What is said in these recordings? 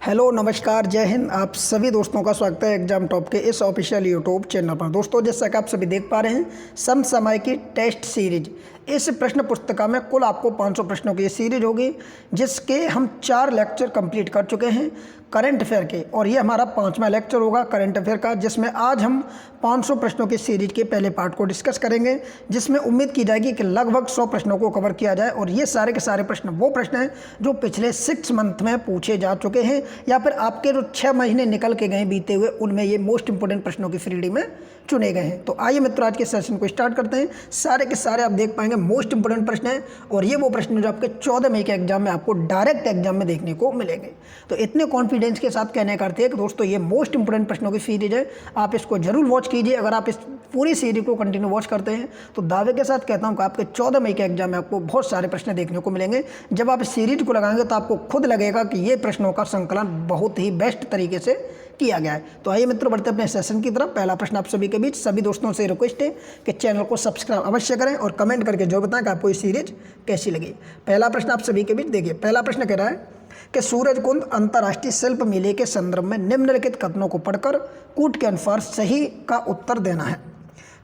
Hello नमस्कार जय हिंद। आप सभी दोस्तों का स्वागत है एग्जाम टॉप के इस ऑफिशियल यूट्यूब चैनल पर। दोस्तों जैसा कि आप सभी देख पा रहे हैं समसामयिकी टेस्ट सीरीज, इस प्रश्न पुस्तिका में कुल आपको 500 प्रश्नों की सीरीज होगी जिसके हम 4 लेक्चर कंप्लीट कर चुके हैं करंट अफेयर के, और ये हमारा 5वां लेक्चर होगा करंट अफेयर का, जिसमें आज हम 500 प्रश्नों की सीरीज के पहले पार्ट को डिस्कस करेंगे, जिसमें उम्मीद की जाएगी कि लगभग 100 प्रश्नों को कवर किया जाए। और ये सारे के सारे प्रश्न वो प्रश्न हैं जो पिछले 6 मंथ में पूछे जा चुके हैं, या फिर आपके जो 6 महीने निकल के गए बीते हुए, उनमें ये मोस्ट इंपोर्टेंट प्रश्नों की श्रेणी में चुने गए हैं। तो आइए मित्रों आज के सेशन को स्टार्ट करते हैं। सारे के सारे आप देख पाएंगे मोस्ट इंपोर्टेंट प्रश्न हैं, और ये वो प्रश्न जो आपके 14 मई के एग्जाम में आपको डायरेक्ट एग्जाम में देखने को मिलेंगे। तो इतने कॉन्फिडेंस के साथ कहने का अर्थ है कि दोस्तों ये मोस्ट इंपोर्टेंट प्रश्नों की सीरीज है, आप इसको जरूर वॉच कीजिए। अगर आप इस पूरी सीरीज को कंटिन्यू वॉच करते हैं तो दावे के साथ कहता हूं कि आपके 14 मई के एग्जाम में आपको बहुत सारे प्रश्न देखने को मिलेंगे। जब आप इस सीरीज को लगाएंगे तो आपको खुद लगेगा कि ये प्रश्नों का संकलन बहुत ही बेस्ट तरीके से किया गया है। तो आइए मित्रों बढ़ते अपने सेशन की तरफ। पहला प्रश्न आप सभी के बीच सभी दोस्तों से रिक्वेस्ट है कि चैनल को सब्सक्राइब अवश्य करें और कमेंट करके जो बताएं कि आपको ये सीरीज कैसी लगी। पहला प्रश्न आप सभी के बीच देखिए। पहला प्रश्न कह रहा है कि सूरजकुंड अंतर्राष्ट्रीय शिल्प मेले के संदर्भ में निम्नलिखित कथनों को पढ़कर कूट के अनुसार सही का उत्तर देना है।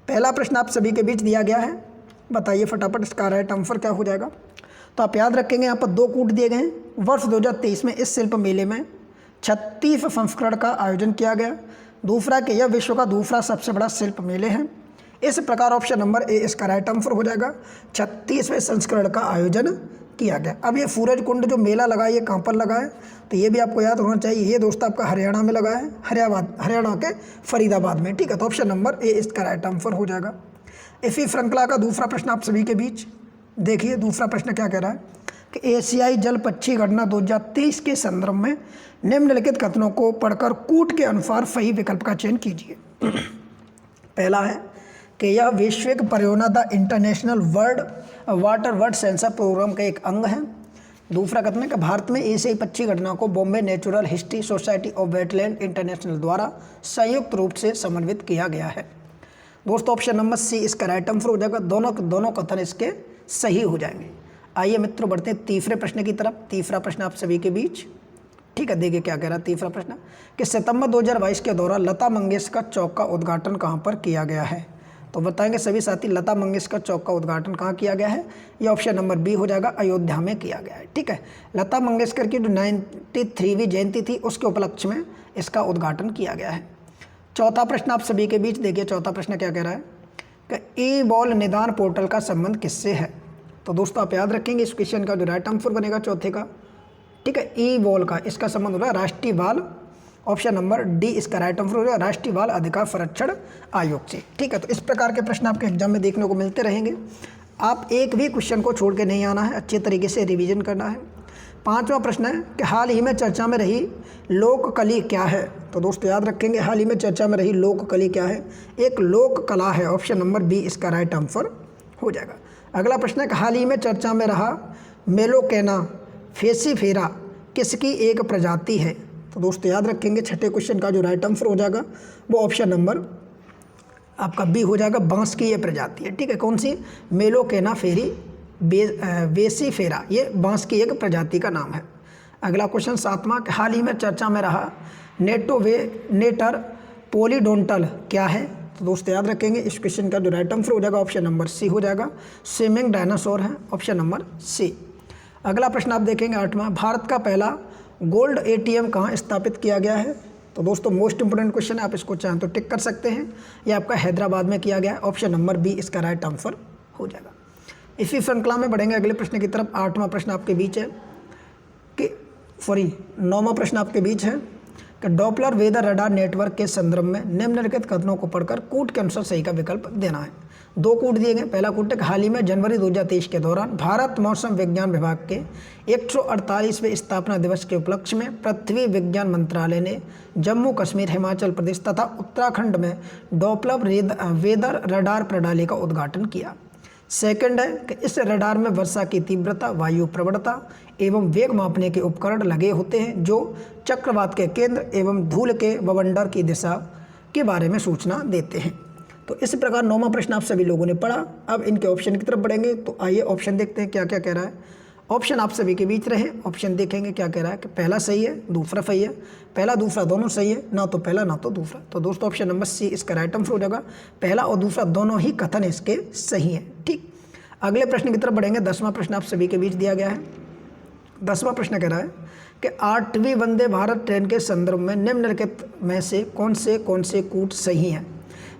पहला प्रश्न आप सभी के बीच दिया गया है, बताइए फटाफट इसका राइट आंसर क्या हो जाएगा। तो आप याद रखेंगे यहाँ पर 2 कूट दिए गए हैं। वर्ष 2023 में इस शिल्प मेले में 36 संस्करण का आयोजन किया गया। दूसरा कि यह विश्व का दूसरा सबसे बड़ा शिल्प मेले है। इस प्रकार ऑप्शन नंबर ए इसका राइट आंसर हो जाएगा। 36वें संस्करण का आयोजन किया गया। अब ये सूरजकुंड जो मेला लगा है ये कहाँ पर लगा है, तो ये भी आपको याद होना चाहिए। ये दोस्त आपका हरियाणा में लगा है, हरियाणा के फरीदाबाद में। ठीक है, तो ऑप्शन नंबर ए इसका राइट आंसर हो जाएगा। इसी श्रृंखला का दूसरा प्रश्न आप सभी के बीच देखिए। दूसरा प्रश्न क्या कह रहा है कि एशियाई जल पक्षी गणना 2023 के संदर्भ में निम्नलिखित कथनों को पढ़कर कूट के अनुसार सही विकल्प का चयन कीजिए। पहला है कि यह वैश्विक परियोजना the international water word sensor programme का एक अंग है। दूसरा कथन है कि भारत में एशियाई पक्षी घटना को Bombay natural history society of wetland international द्वारा संयुक्त रूप से समन्वित किया गया है। दोस्तों ऑप्शन नंबर सी इसका राइट आंसर हो जाएगा। दोनों कथन इसके सही हो जाएंगे। आइए मित्रों बढ़ते हैं तीसरे प्रश्न की तरफ। तीसरा प्रश्न आप सभी के बीच, ठीक है, देखिए क्या कह रहा है तीसरा प्रश्न कि सितंबर 2022 के दौरान लता मंगेशकर चौक का उद्घाटन कहाँ पर किया गया है। तो बताएंगे सभी साथी लता मंगेशकर चौक का उद्घाटन कहाँ किया गया है। ये ऑप्शन नंबर बी हो जाएगा, अयोध्या में किया गया है। ठीक है, लता मंगेशकर की जो 93वीं जयंती थी उसके उपलक्ष्य में इसका उद्घाटन किया गया है। चौथा प्रश्न आप सभी के बीच देखिए। चौथा प्रश्न क्या कह रहा है कि ई बॉल निदान पोर्टल का संबंध किससे है। तो दोस्तों आप याद रखेंगे इस क्वेश्चन का जो राइट आंसर बनेगा चौथे का, ठीक है, ई बॉल का इसका संबंध हो रहा है राष्ट्रीय बाल, ऑप्शन नंबर डी इसका राइट आंसर हो जाएगा, राष्ट्रीय बाल अधिकार संरक्षण आयोग से। ठीक है, तो इस प्रकार के प्रश्न आपके एग्जाम में देखने को मिलते रहेंगे। आप एक भी क्वेश्चन को छोड़ के नहीं आना है, अच्छे तरीके से रिवीजन करना है। 5वां प्रश्न है कि हाल ही में चर्चा में रही लोक कली क्या है। तो दोस्तों याद रखेंगे हाल ही में चर्चा में रही लोक कली क्या है। एक लोक कला है, ऑप्शन नंबर बी इसका राइट आंसर हो जाएगा। अगला प्रश्न है कि हाल ही में चर्चा में रहा मेलोकेना फेसिफेरा किसकी एक प्रजाति है। तो दोस्तों याद रखेंगे छठे क्वेश्चन का जो राइट आंसर हो जाएगा वो ऑप्शन नंबर आपका बी हो जाएगा, बांस की ये प्रजाति है। ठीक है, कौन सी, मेलोकेना फेरी वेसिफेरा, ये बांस की एक प्रजाति का नाम है। अगला क्वेश्चन 7वां, हाल ही में चर्चा में रहा नेटर पोलीडोंटल क्या है। तो दोस्तों याद रखेंगे इस क्वेश्चन का जो राइट आंसर हो जाएगा ऑप्शन नंबर सी हो जाएगा, स्विमिंग डायनासोर है, ऑप्शन नंबर सी। अगला प्रश्न आप देखेंगे 8वां, भारत का पहला गोल्ड ATM कहाँ स्थापित किया गया है। तो दोस्तों मोस्ट इंपोर्टेंट क्वेश्चन है, आप इसको चाहें तो टिक कर सकते हैं। यह आपका हैदराबाद में किया गया है, ऑप्शन नंबर बी इसका राइट आंसर हो जाएगा। इसी श्रृंखला में बढ़ेंगे अगले प्रश्न की तरफ। 8वां प्रश्न आपके बीच है कि 9वां प्रश्न आपके बीच है कि डॉपलर वेदर रडार नेटवर्क के संदर्भ में निम्नलिखित कथनों को पढ़कर कूट के अनुसार सही का विकल्प देना है। 2 कूट दिए गए। पहला कूट है हाल ही में जनवरी 2023 के दौरान भारत मौसम विज्ञान विभाग के 148वें स्थापना दिवस के उपलक्ष्य में पृथ्वी विज्ञान मंत्रालय ने जम्मू कश्मीर, हिमाचल प्रदेश तथा उत्तराखंड में डॉपलर वेदर रडार प्रणाली का उद्घाटन किया। सेकंड है कि इस रडार में वर्षा की तीव्रता, वायु प्रवणता एवं वेग मापने के उपकरण लगे होते हैं जो चक्रवात के केंद्र एवं धूल के बवंडर की दिशा के बारे में सूचना देते हैं। तो इस प्रकार 9वां प्रश्न आप सभी लोगों ने पढ़ा। अब इनके ऑप्शन की तरफ बढ़ेंगे। तो आइए ऑप्शन देखते हैं क्या क्या कह रहा है। ऑप्शन आप सभी के बीच रहे। ऑप्शन देखेंगे क्या कह रहा है कि पहला सही है, दूसरा सही है, पहला दूसरा दोनों सही है, ना तो पहला ना तो दूसरा। तो दोस्तों ऑप्शन नंबर सी इसका राइट आंसर हो जाएगा। पहला और दूसरा दोनों ही कथन इसके सही हैं। ठीक, अगले प्रश्न की तरफ बढ़ेंगे। 10वां प्रश्न आप सभी के बीच दिया गया है। 10वां प्रश्न कह रहा है कि 8वीं वंदे भारत ट्रेन के संदर्भ में निम्नलिखित में से कौन से कूट सही हैं।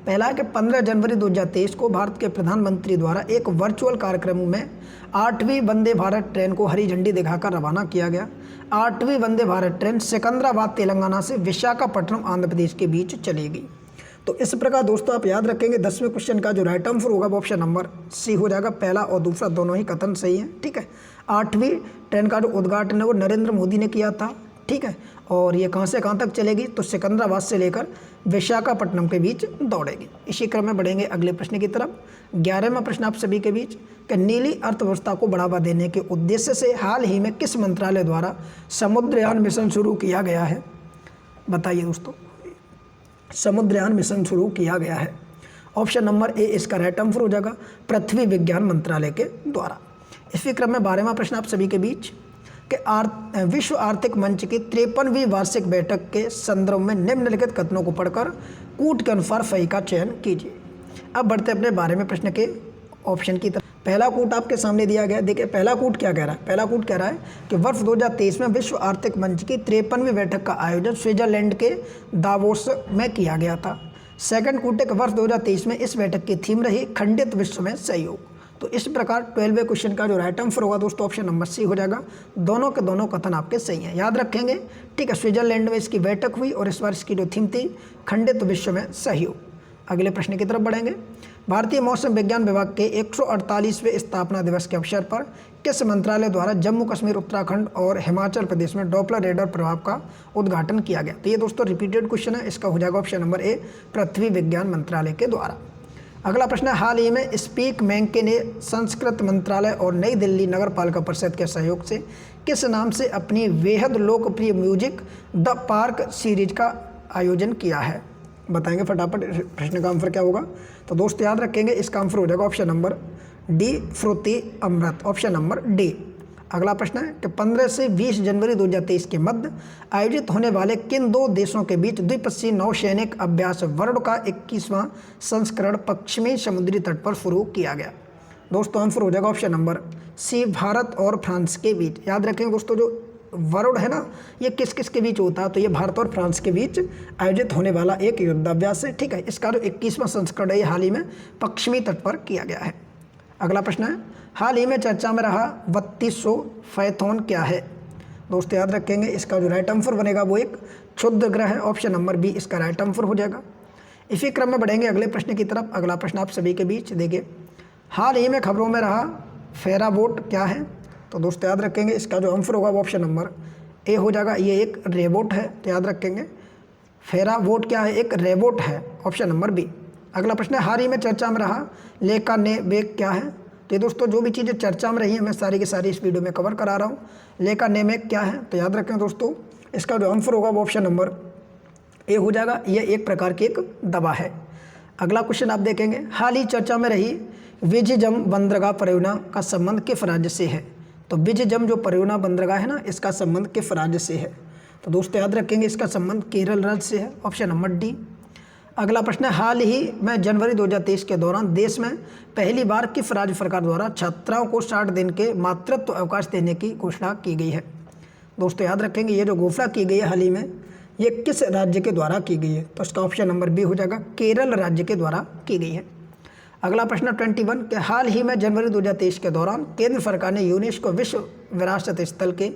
पहला है कि 15 जनवरी 2023 को भारत के प्रधानमंत्री द्वारा एक वर्चुअल कार्यक्रम में 8वीं वंदे भारत ट्रेन को हरी झंडी दिखाकर रवाना किया गया। 8वीं वंदे भारत ट्रेन सिकंदराबाद तेलंगाना से विशाखापट्टनम आंध्र प्रदेश के बीच चलेगी। तो इस प्रकार दोस्तों आप याद रखेंगे 10वें क्वेश्चन का जो राइट आंसर होगा वो ऑप्शन नंबर सी हो जाएगा। पहला और दूसरा दोनों ही कथन सही है। ठीक है, 8वीं ट्रेन का जो उद्घाटन है वो नरेंद्र मोदी ने किया था। ठीक है, और ये कहाँ से कहाँ तक चलेगी, तो सिकंदराबाद से लेकर विशाखापट्टनम के बीच दौड़ेगी। इसी क्रम में बढ़ेंगे अगले प्रश्न की तरफ। 11वां प्रश्न आप सभी के बीच कि नीली अर्थव्यवस्था को बढ़ावा देने के उद्देश्य से हाल ही में किस मंत्रालय द्वारा समुद्रयान मिशन शुरू किया गया है। बताइए दोस्तों, समुद्रयान मिशन शुरू किया गया है। ऑप्शन नंबर ए इसका राइट आंसर हो जाएगा, पृथ्वी विज्ञान मंत्रालय के द्वारा। इसी क्रम में 12वां प्रश्न आप सभी के बीच कि विश्व आर्थिक मंच की 53वीं वार्षिक बैठक के संदर्भ में निम्नलिखित कथनों को पढ़कर कूट के अनुसार सही का चयन कीजिए। अब बढ़ते अपने 12वें प्रश्न के ऑप्शन की तरफ। पहला कूट आपके सामने दिया गया। देखिए पहला कूट क्या कह रहा है। पहला कूट कह रहा है कि वर्ष 2023 में विश्व आर्थिक मंच की 53वीं बैठक का आयोजन स्विट्जरलैंड के दावोस में किया गया था। सेकंड कूट है कि वर्ष 2023 में इस बैठक की थीम रही खंडित विश्व में सहयोग। तो इस प्रकार 12वें क्वेश्चन का जो राइट आंसर होगा दोस्तों ऑप्शन नंबर सी हो जाएगा। दोनों के दोनों कथन आपके सही हैं, याद रखेंगे। ठीक है, स्विट्जरलैंड में इसकी बैठक हुई और इस बार इसकी जो थीम थी खंडित विश्व में सहयोग। अगले प्रश्न की तरफ बढ़ेंगे। भारतीय मौसम विज्ञान विभाग के 148वें स्थापना दिवस के अवसर पर किस मंत्रालय द्वारा जम्मू कश्मीर, उत्तराखंड और हिमाचल प्रदेश में डॉपलर रेडार प्रभाव का उद्घाटन किया गया। तो ये दोस्तों रिपीटेड क्वेश्चन है, इसका हो जाएगा ऑप्शन नंबर ए, पृथ्वी विज्ञान मंत्रालय के द्वारा। अगला प्रश्न है, हाल ही में स्पीक मैंके ने संस्कृत मंत्रालय और नई दिल्ली नगर पालिका परिषद के सहयोग से किस नाम से अपनी बेहद लोकप्रिय म्यूजिक द पार्क सीरीज का आयोजन किया है। बताएंगे फटाफट प्रश्न का आंसर क्या होगा। तो दोस्त याद रखेंगे इसका आंसर हो जाएगा ऑप्शन नंबर डी, फ्रुति अमृत, ऑप्शन नंबर डी। अगला प्रश्न है कि 15 से 20 जनवरी 2023 के मध्य आयोजित होने वाले किन दो देशों के बीच द्विपक्षीय नौसैनिक अभ्यास वरुण का 21वां संस्करण पश्चिमी समुद्री तट पर शुरू किया गया। दोस्तों आंसर हो जाएगा ऑप्शन नंबर सी, भारत और फ्रांस के बीच। याद रखेंगे दोस्तों जो वरुण है ना, ये किस किस के बीच होता है, तो ये भारत और फ्रांस के बीच आयोजित होने वाला एक युद्धाभ्यास है। ठीक है, इसका जो 21वां संस्करण है ये हाल ही में पश्चिमी तट पर किया गया है। अगला प्रश्न है, हाल ही में चर्चा में रहा 3200 फायथॉन क्या है। दोस्तों याद रखेंगे इसका जो राइट आंसर बनेगा वो एक क्षुद्र ग्रह है। ऑप्शन नंबर बी इसका राइट आंसर हो जाएगा। इसी क्रम में बढ़ेंगे अगले प्रश्न की तरफ। अगला प्रश्न आप सभी के बीच देखिए, हाल ही में खबरों में रहा फेराबोट क्या है। तो दोस्तों याद रखेंगे इसका जो आंसर होगा वो ऑप्शन नंबर ए हो जाएगा, ये एक रेबोट है। तो याद रखेंगे फेराबोट क्या है, एक रेबोट है, ऑप्शन नंबर बी। अगला प्रश्न है, हाल ही में चर्चा में रहा लेका ने बेक क्या है। तो ये दोस्तों जो भी चीज़ें चर्चा में रही हैं मैं सारी की सारी इस वीडियो में कवर करा रहा हूँ। लेका नेमेक क्या है, तो याद रखें दोस्तों इसका जो आंसर होगा वो ऑप्शन नंबर ए हो जाएगा, ये एक प्रकार की एक दवा है। अगला क्वेश्चन आप देखेंगे, हाल ही चर्चा में रही विजयम बंदरगाह परियोजना का संबंध किस राज्य से है। तो विजयम जो परियोजना बंदरगाह है ना, इसका संबंध किस राज्य से है। तो दोस्तों याद रखेंगे इसका संबंध केरल राज्य से है, ऑप्शन नंबर डी। अगला प्रश्न है, हाल ही में जनवरी 2023 के दौरान देश में पहली बार किस राज्य सरकार द्वारा छात्राओं को 60 दिन के मातृत्व अवकाश देने की घोषणा की गई है। दोस्तों याद रखेंगे ये जो घोषणा की गई है हाल ही में, ये किस राज्य के द्वारा की गई है। तो इसका ऑप्शन नंबर बी हो जाएगा, केरल राज्य के द्वारा की गई है। अगला प्रश्न 21 के हाल ही में जनवरी 2023 के दौरान केंद्र सरकार ने यूनेस्को विश्व विरासत स्थल के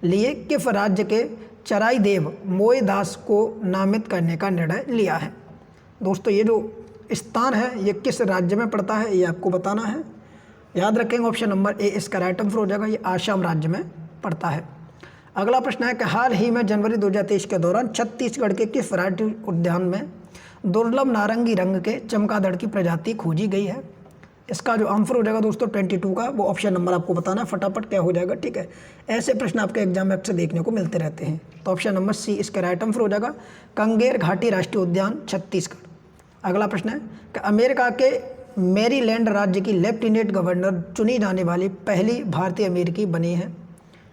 लिए किस राज्य के चराई देव मोए दास को नामित करने का निर्णय लिया है। दोस्तों ये जो स्थान है ये किस राज्य में पड़ता है ये आपको बताना है। याद रखेंगे ऑप्शन नंबर ए इसका राइट आंसर हो जाएगा, ये आसाम राज्य में पड़ता है। अगला प्रश्न है कि हाल ही में जनवरी 2023 के दौरान छत्तीसगढ़ के किस राष्ट्रीय उद्यान में दुर्लभ नारंगी रंग के चमगादड़ की प्रजाति खोजी गई है। इसका जो आंसर हो जाएगा दोस्तों 22 का, वो ऑप्शन नंबर आपको बताना है फटाफट क्या हो जाएगा। ठीक है, ऐसे प्रश्न आपके एग्जाम में अक्सर देखने को मिलते रहते हैं। तो ऑप्शन नंबर सी इसका राइट आंसर हो जाएगा, कंगेर घाटी राष्ट्रीय उद्यान छत्तीसगढ़। अगला प्रश्न है कि अमेरिका के मैरीलैंड राज्य की लेफ्टिनेंट गवर्नर चुनी जाने वाली पहली भारतीय अमेरिकी बनी है?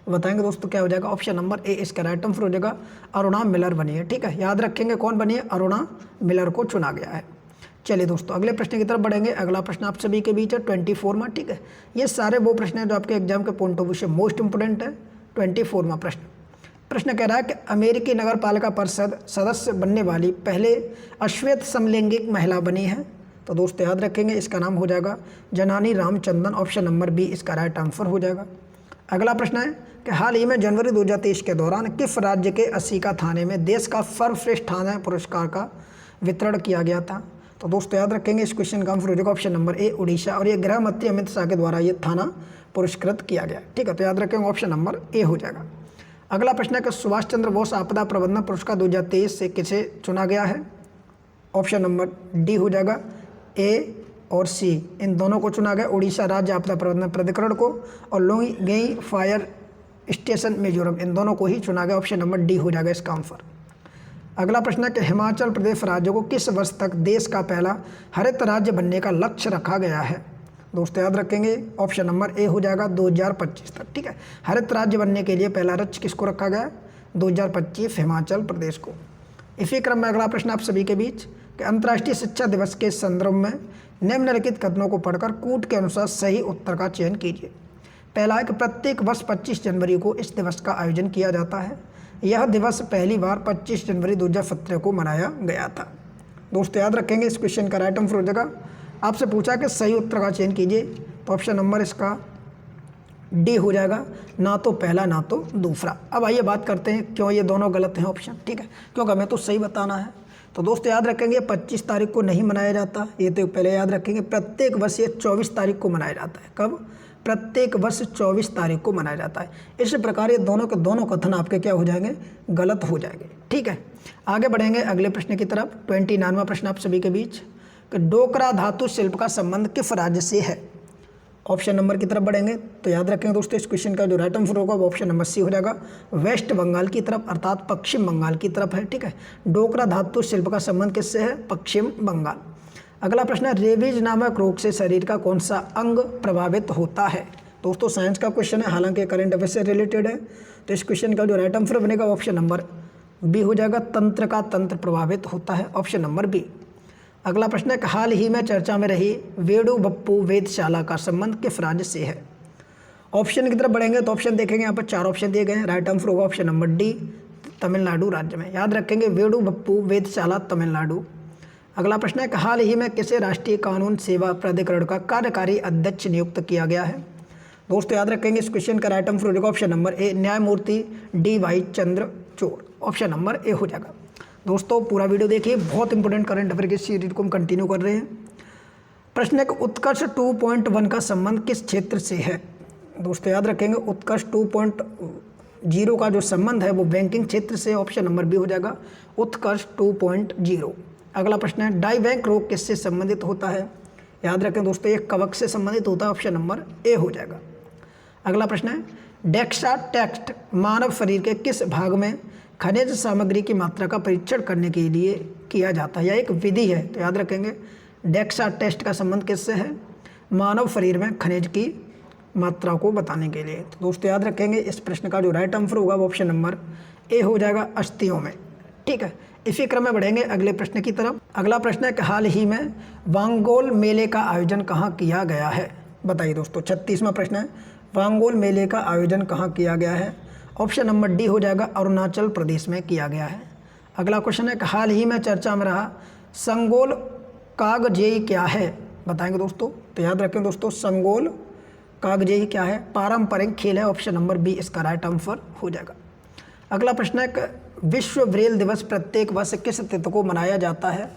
बताएंगे दोस्तों क्या हो जाएगा। ऑप्शन नंबर ए इसका राइट आंसर हो जाएगा, अरुणा मिलर बनी है। ठीक है, याद रखेंगे कौन बनी है, अरुणा मिलर को चुना गया है। चलिए दोस्तों अगले प्रश्न की तरफ बढ़ेंगे। अगला प्रश्न आप सभी के बीच है 24वां। ठीक है, ये सारे वो प्रश्न हैं जो आपके एग्जाम के पॉइंट ऑफ व्यू से मोस्ट इंपोर्टेंट है। 24वां प्रश्न कह रहा है कि अमेरिकी नगर पालिका परिषद सदस्य बनने वाली पहले अश्वेत समलैंगिक महिला बनी है। तो दोस्तों याद रखेंगे इसका नाम हो जाएगा जनानी रामचंद्रन। ऑप्शन नंबर बी इसका राइट आंसर हो जाएगा। अगला प्रश्न है कि हाल ही में जनवरी 2023 के दौरान किस राज्य के असीका थाने में देश का सर्वश्रेष्ठ थाना पुरस्कार का वितरण किया गया था? तो दोस्तों याद रखेंगे इस क्वेश्चन का आंसर हो जाएगा ऑप्शन नंबर ए उड़ीसा, और ये गृह मंत्री अमित शाह के द्वारा ये थाना पुरस्कृत किया गया। ठीक है, तो याद रखेंगे ऑप्शन नंबर ए हो जाएगा। अगला प्रश्न है कि सुभाष चंद्र बोस आपदा प्रबंधन पुरस्कार 2023 से किसे चुना गया है? ऑप्शन नंबर डी हो जाएगा, ए और सी इन दोनों को चुना गया, उड़ीसा राज्य आपदा प्रबंधन प्राधिकरण को और लोंगेई फायर स्टेशन मिजोरम इन दोनों को ही चुना गया। ऑप्शन नंबर डी हो जाएगा इसका आंसर। अगला प्रश्न है कि हिमाचल प्रदेश राज्य को किस वर्ष तक देश का पहला हरित राज्य बनने का लक्ष्य रखा गया है? दोस्तों याद रखेंगे ऑप्शन नंबर ए हो जाएगा 2025 तक। ठीक है, हरित राज्य बनने के लिए पहला लक्ष्य किसको रखा गया है? 2025 हिमाचल प्रदेश को। इसी क्रम में अगला प्रश्न आप सभी के बीच कि अंतर्राष्ट्रीय शिक्षा दिवस के संदर्भ में निम्नलिखित कथनों को पढ़कर कूट के अनुसार सही उत्तर का चयन कीजिए। पहला है कि प्रत्येक वर्ष 25 जनवरी को इस दिवस का आयोजन किया जाता है। यह दिवस पहली बार 25 जनवरी 2017 को मनाया गया था। दोस्तों याद रखेंगे इस क्वेश्चन का राइट आंसर हो जाएगा, आपसे पूछा कि सही उत्तर का चयन कीजिए, तो ऑप्शन नंबर इसका डी हो जाएगा, ना तो पहला ना तो दूसरा। अब आइए बात करते हैं क्यों ये दोनों गलत हैं ऑप्शन। ठीक है, क्योंकि हमें तो सही बताना है। तो दोस्तों याद रखेंगे 25 तारीख को नहीं मनाया जाता, ये तो पहले याद रखेंगे। प्रत्येक वर्ष ये 24 तारीख को मनाया जाता है। कब? प्रत्येक वर्ष 24 तारीख को मनाया जाता है। इस प्रकार ये दोनों के दोनों कथन आपके क्या हो जाएंगे? गलत हो जाएंगे। ठीक है, आगे बढ़ेंगे अगले प्रश्न की तरफ। 29वां प्रश्न आप सभी के बीच कि डोकरा धातु शिल्प का संबंध किस राज्य से है? ऑप्शन नंबर की तरफ बढ़ेंगे तो याद रखेंगे दोस्तों इस क्वेश्चन का जो राइट आंसर होगा वो ऑप्शन नंबर सी हो जाएगा, वेस्ट बंगाल की तरफ अर्थात पश्चिम बंगाल की तरफ है। ठीक है, डोकरा धातु शिल्प का संबंध किससे है? पश्चिम बंगाल। अगला प्रश्न है रेबीज नामक रोग से शरीर का कौन सा अंग प्रभावित होता है? दोस्तों साइंस का क्वेश्चन है, हालांकि करंट अफेयर से रिलेटेड है, तो इस क्वेश्चन का जो राइट आंसर बनेगा ऑप्शन नंबर बी हो जाएगा, तंत्र का तंत्र प्रभावित होता है। Option number B. अगला प्रश्न है कि हाल ही में चर्चा में रही वेडु बप्पू वेधशाला का संबंध किस राज्य से है? ऑप्शन की तरफ बढ़ेंगे तो ऑप्शन देखेंगे, यहाँ पर 4 ऑप्शन दिए गए हैं। राइट आंसर होगा ऑप्शन नंबर डी, तमिलनाडु राज्य में। याद रखेंगे वेडु बप्पू वेधशाला तमिलनाडु। अगला प्रश्न है कि हाल ही में किसे राष्ट्रीय कानून सेवा प्राधिकरण का कार्यकारी अध्यक्ष नियुक्त किया गया है? दोस्तों याद रखेंगे इस क्वेश्चन का राइट आंसर हो जाएगा ऑप्शन नंबर ए, न्यायमूर्ति डी.वाई. चंद्रचूड़। ऑप्शन नंबर ए हो जाएगा। दोस्तों पूरा वीडियो देखिए, बहुत इंपॉर्टेंट करंट अफेयर की सीरीज को हम कंटिन्यू कर रहे हैं। प्रश्न है कि उत्कर्ष 2.1 का संबंध किस क्षेत्र से है? दोस्तों याद रखेंगे उत्कर्ष 2.0 का जो संबंध है वो बैंकिंग क्षेत्र से। ऑप्शन नंबर बी हो जाएगा, उत्कर्ष 2.0। अगला प्रश्न है डाई बैंक रोग किससे संबंधित होता है? याद रखें दोस्तों ये कवक से संबंधित होता है। ऑप्शन नंबर ए हो जाएगा। अगला प्रश्न है डेक्सा टेस्ट मानव शरीर के किस भाग में खनिज सामग्री की मात्रा का परीक्षण करने के लिए किया जाता है? यह एक विधि है, तो याद रखेंगे डेक्सा टेस्ट का संबंध किससे है? मानव शरीर में खनिज की मात्रा को बताने के लिए। तो दोस्तों याद रखेंगे इस प्रश्न का जो राइट आंसर होगा वो ऑप्शन नंबर ए हो जाएगा, अस्थियों में। ठीक है, इसी क्रम में बढ़ेंगे अगले प्रश्न की तरफ। अगला प्रश्न है कि हाल ही में वांगोल मेले का आयोजन कहाँ किया गया है? बताइए दोस्तों 36वां प्रश्न है, वांगोल मेले का आयोजन कहाँ किया गया है? ऑप्शन नंबर डी हो जाएगा, अरुणाचल प्रदेश में किया गया है। अगला क्वेश्चन है कि हाल ही में चर्चा में रहा संगोल कागजेई क्या है? बताएंगे दोस्तों, तो याद रखें दोस्तों संगोल कागजेई क्या है? पारंपरिक खेल है। ऑप्शन नंबर बी इसका राइट आंसर हो जाएगा। अगला प्रश्न है कि विश्व ब्रेल दिवस प्रत्येक वर्ष किस तिथि को मनाया जाता है?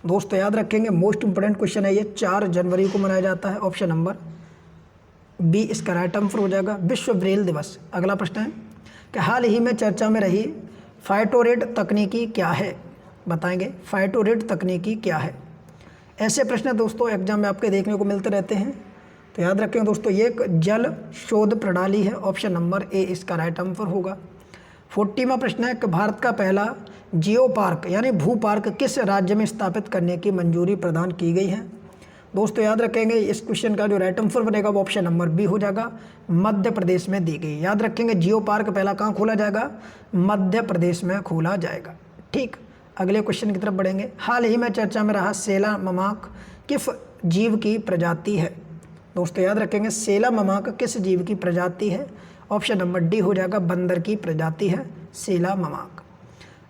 दोस्तों याद रखेंगे मोस्ट इंपोर्टेंट क्वेश्चन है ये, 4 जनवरी को मनाया जाता है। ऑप्शन नंबर बी इसका राइट आंसर हो जाएगा, विश्व ब्रेल दिवस। अगला प्रश्न है कि हाल ही में चर्चा में रही फाइटोरेट तकनीकी क्या है? बताएंगे फाइटोरेट तकनीकी क्या है? ऐसे प्रश्न दोस्तों एग्जाम में आपके देखने को मिलते रहते हैं, तो याद रखें दोस्तों ये एक जल शोध प्रणाली है। ऑप्शन नंबर ए इसका राइट आंसर होगा। 40वां प्रश्न है कि भारत का पहला जियो पार्क यानी भू पार्क किस राज्य में स्थापित करने की मंजूरी प्रदान की गई है? दोस्तों याद रखेंगे इस क्वेश्चन का जो राइट आंसर बनेगा वो ऑप्शन नंबर बी हो जाएगा, मध्य प्रदेश में दी गई। याद रखेंगे जियो पार्क पहला कहाँ खोला जाएगा, मध्य प्रदेश में खोला जाएगा। ठीक, अगले क्वेश्चन की तरफ बढ़ेंगे। हाल ही में चर्चा में रहा सेला ममाक किस जीव की प्रजाति है। दोस्तों याद रखेंगे सेला ममाक किस जीव की प्रजाति है, ऑप्शन नंबर डी हो जाएगा, बंदर की प्रजाति है सेला ममाक।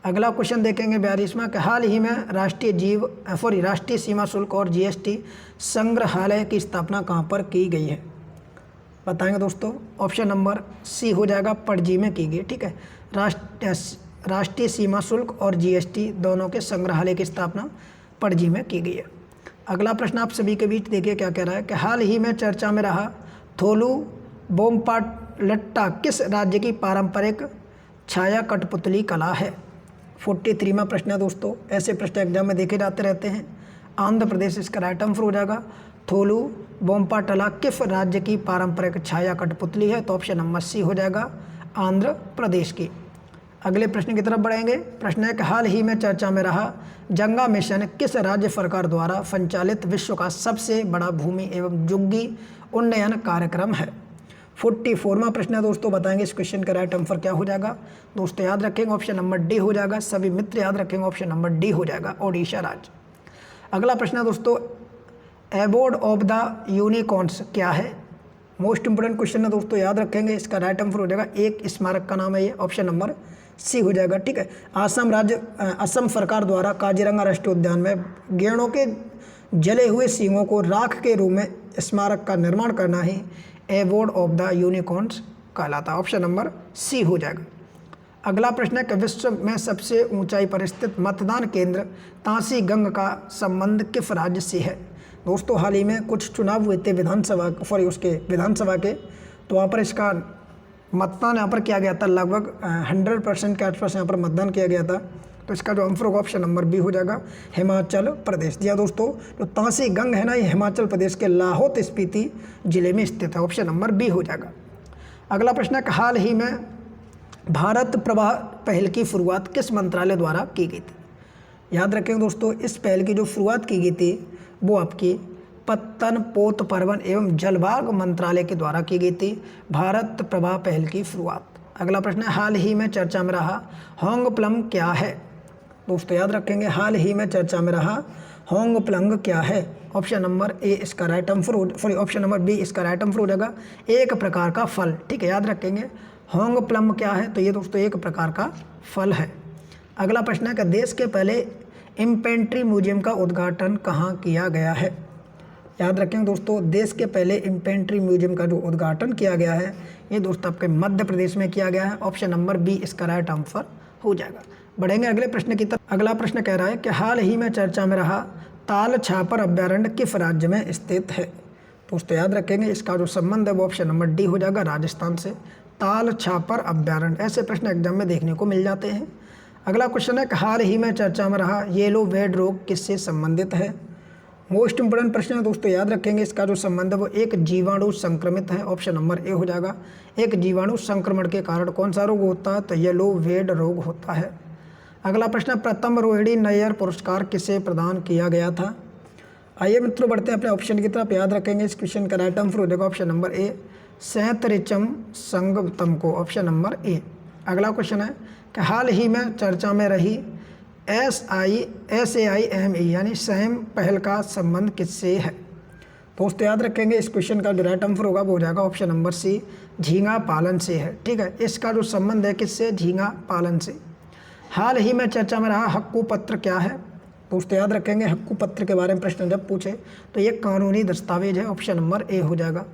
अगला क्वेश्चन देखेंगे 42वां कि हाल ही में राष्ट्रीय सीमा शुल्क और जीएसटी संग्रहालय की स्थापना कहाँ पर की गई है, बताएंगे दोस्तों। ऑप्शन नंबर सी हो जाएगा, पणजी में की गई। ठीक है, राष्ट्रीय सीमा शुल्क और जीएसटी दोनों के संग्रहालय की स्थापना पणजी में की गई है। अगला प्रश्न आप सभी के बीच देखिए क्या कह रहा है कि हाल ही में चर्चा में रहा थोलू बोमपालट्टा किस राज्य की पारंपरिक छाया कठपुतली कला है। 43वां प्रश्न है दोस्तों, ऐसे प्रश्न एग्जाम में देखे जाते रहते हैं। आंध्र प्रदेश इसका राइट आंसर हो जाएगा। थोलू बोमपाटला किस राज्य की पारंपरिक छाया कठपुतली है, तो ऑप्शन नंबर सी हो जाएगा, आंध्र प्रदेश की। अगले प्रश्न की तरफ बढ़ेंगे। प्रश्न है कि हाल ही में चर्चा में रहा जंगा मिशन किस राज्य सरकार द्वारा संचालित विश्व का सबसे बड़ा भूमि एवं झुग्गी उन्नयन कार्यक्रम है। 44वां प्रश्न है दोस्तों, बताएंगे इस क्वेश्चन का राइट आंसर क्या हो जाएगा। दोस्तों याद रखेंगे ऑप्शन नंबर डी हो जाएगा, सभी मित्र याद रखेंगे ऑप्शन नंबर डी हो जाएगा, ओडिशा राज्य। अगला प्रश्न है दोस्तों, अवार्ड ऑफ द यूनिकॉर्न्स क्या है। मोस्ट इंपोर्टेंट क्वेश्चन है दोस्तों, याद रखेंगे इसका राइट आंसर हो जाएगा, एक स्मारक का नाम है ये, ऑप्शन नंबर सी हो जाएगा। ठीक है, असम सरकार द्वारा काजीरंगा राष्ट्रीय उद्यान में गेंडों के जले हुए सींगों को राख के रूप में स्मारक का निर्माण करना ही अवार्ड ऑफ द यूनिकॉर्न्स कहलाता है, ऑप्शन नंबर सी हो जाएगा। अगला प्रश्न है कि विश्व में सबसे ऊंचाई पर स्थित मतदान केंद्र तासी गंग का संबंध किस राज्य से है। दोस्तों हाल ही में कुछ चुनाव हुए थे विधानसभा के, तो वहाँ पर इसका मतदान यहाँ पर किया गया था, लगभग 100% के आसपास यहाँ पर मतदान किया गया था। तो इसका जो आंसर होगा ऑप्शन नंबर बी हो जाएगा, हिमाचल प्रदेश। जी हाँ दोस्तों, जो तासी गंग है ना, ये हिमाचल प्रदेश के लाहौल स्पीति जिले में स्थित है, ऑप्शन नंबर बी हो जाएगा। अगला प्रश्न है, हाल ही में भारत प्रवाह पहल की शुरुआत किस मंत्रालय द्वारा की गई थी। याद रखेंगे दोस्तों, इस पहल की जो शुरुआत की गई थी वो आपकी पत्तन पोत पर्वन एवं जलवार्ग मंत्रालय के द्वारा की गई थी, भारत प्रवाह पहल की शुरुआत। अगला प्रश्न है, हाल ही में चर्चा में रहा होंग प्लम क्या है। दोस्तों याद रखेंगे, हाल ही में चर्चा में रहा होंग प्लंग क्या है, ऑप्शन नंबर ए इसका right answer option number B इसका राइट आंसर हो जाएगा, एक प्रकार का फल। ठीक है, याद रखेंगे होंग प्लम क्या है, तो ये दोस्तों एक प्रकार का फल है। अगला प्रश्न है कि देश के पहले इन्फेंट्री म्यूजियम का उद्घाटन कहाँ किया गया है। याद रखेंगे दोस्तों, देश के पहले इन्फेंट्री म्यूजियम का जो उद्घाटन किया गया है ये दोस्तों आपके मध्य प्रदेश में किया गया है, ऑप्शन नंबर बी इसका राइट आंसर हो जाएगा। बढ़ेंगे अगले प्रश्न की तरफ। अगला प्रश्न कह रहा है कि हाल ही में चर्चा में रहा ताल छापर अभ्यारण्य किस राज्य में स्थित है। दोस्तों याद रखेंगे इसका जो संबंध है वो ऑप्शन नंबर डी हो जाएगा, राजस्थान से। ताल छापर अभ्यारण्य, ऐसे प्रश्न एग्जाम में देखने को मिल जाते हैं। अगला क्वेश्चन है कि हाल ही में चर्चा में रहा येलो बेड रोग किससे संबंधित है। मोस्ट इंपोर्टेंट प्रश्न है दोस्तों, याद रखेंगे इसका जो संबंध है वो एक जीवाणु संक्रमित है, ऑप्शन नंबर ए हो जाएगा। एक जीवाणु संक्रमण के कारण कौन सा रोग होता है, तो येलो बेड रोग होता है। अगला प्रश्न, प्रथम रोहिणी नैयर पुरस्कार किसे प्रदान किया गया था। आइए मित्रों बढ़ते हैं अपने ऑप्शन की तरफ। याद रखेंगे इस क्वेश्चन का राइट आंसर हो जाएगा ऑप्शन नंबर ए, सैतरिचम संगतम को, ऑप्शन नंबर ए। अगला क्वेश्चन है कि हाल ही में चर्चा में रही SAIME यानी सहम पहल का संबंध किससे है। दोस्तों याद रखेंगे इस क्वेश्चन का जो राइट आंसर होगा वो हो जाएगा ऑप्शन नंबर सी, झींगा पालन से है। ठीक है, इसका जो संबंध है किससे, झींगा पालन से। हाल ही में चर्चा में रहा हक्कू पत्र क्या है। दोस्तों याद रखेंगे हक्कू पत्र के बारे में प्रश्न जब पूछे तो ये कानूनी दस्तावेज है, ऑप्शन नंबर ए हो जाएगा।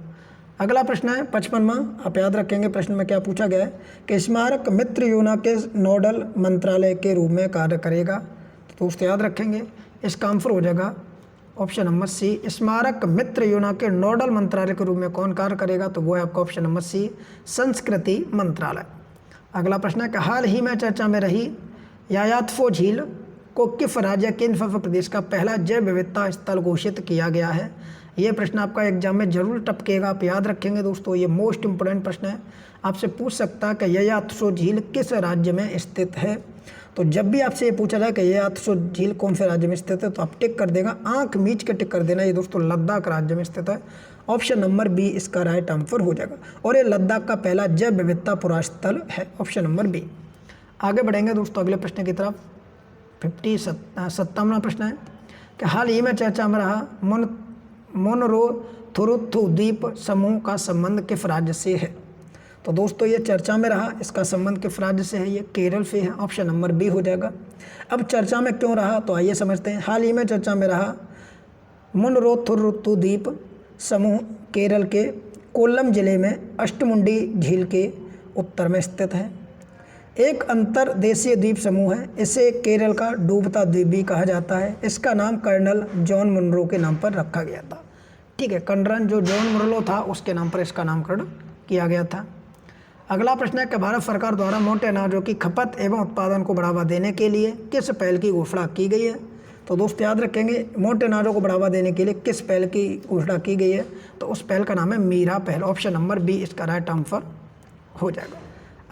अगला प्रश्न है 55वां, आप याद रखेंगे प्रश्न में क्या पूछा गया है कि स्मारक मित्र योजना के नोडल मंत्रालय के रूप में कार्य करेगा। तो दोस्तों याद रखेंगे इसका आंसर हो जाएगा ऑप्शन नंबर सी, स्मारक मित्र योजना के नोडल मंत्रालय के रूप में कौन कार्य करेगा, तो वो है आपका ऑप्शन नंबर सी, संस्कृति मंत्रालय। अगला प्रश्न है कि हाल ही में चर्चा में रही यायातफो झील को किस राज्य केंद्र प्रदेश का पहला जैव विविधता स्थल घोषित किया गया है? ये प्रश्न आपका एग्जाम में जरूर टपकेगा, आप याद रखेंगे दोस्तों, ये मोस्ट इंपोर्टेंट प्रश्न है। आपसे पूछ सकता है कि ययातसो झील किस राज्य में स्थित है? तो जब भी आपसे ये पूछा जाए कि ययातसो झील कौन से राज्य में स्थित है तो आप टिक कर देगा, आंख मीच के टिक कर देना, ये दोस्तों लद्दाख राज्य में स्थित है। ऑप्शन नंबर बी इसका राइट आंसर हो जाएगा और ये लद्दाख का पहला जैव विविधता पुरास्थल है, ऑप्शन नंबर बी। आगे बढ़ेंगे दोस्तों अगले प्रश्न की तरफ। 57वां प्रश्न है कि हाल ही में चर्चा में रहा मोनरोथुरुथु द्वीप समूह का संबंध किस राज्य से है? तो दोस्तों ये चर्चा में रहा, इसका संबंध किस राज्य से है? ये केरल से है, ऑप्शन नंबर बी हो जाएगा। अब चर्चा में क्यों रहा तो आइए समझते हैं। हाल ही में चर्चा में रहा मोनरोथुरुथु द्वीप समूह केरल के कोल्लम जिले में अष्टमुंडी झील के उत्तर में स्थित है। एक अंतर्देशीय द्वीप समूह है, इसे केरल का डूबता द्वीप भी कहा जाता है। इसका नाम कर्नल जॉन मुनरो के नाम पर रखा गया था। ठीक है, कर्नल जो जॉन मुनरो था उसके नाम पर इसका नामकरण किया गया था। अगला प्रश्न है कि भारत सरकार द्वारा मोटे अनाजों की खपत एवं उत्पादन को बढ़ावा देने के लिए किस पहल की घोषणा की गई है? तो दोस्तों याद रखेंगे, मोटे अनाजों को बढ़ावा देने के लिए किस पहल की घोषणा की गई है? तो उस पहल का नाम है मीरा पहल, ऑप्शन नंबर बी इसका राइट आंसर हो जाएगा।